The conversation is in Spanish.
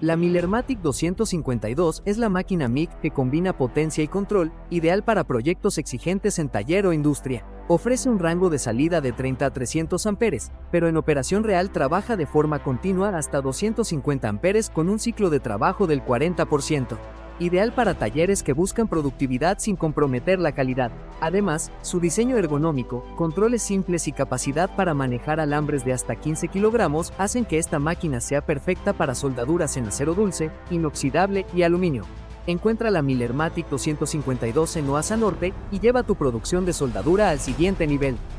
La Millermatic 252 es la máquina MIG que combina potencia y control, ideal para proyectos exigentes en taller o industria. Ofrece un rango de salida de 30 a 300 amperes, pero en operación real trabaja de forma continua hasta 250 amperes con un ciclo de trabajo del 40%. Ideal para talleres que buscan productividad sin comprometer la calidad. Además, su diseño ergonómico, controles simples y capacidad para manejar alambres de hasta 15 kilogramos hacen que esta máquina sea perfecta para soldaduras en acero dulce, inoxidable y aluminio. Encuentra la Millermatic 252 en Oasa Norte y lleva tu producción de soldadura al siguiente nivel.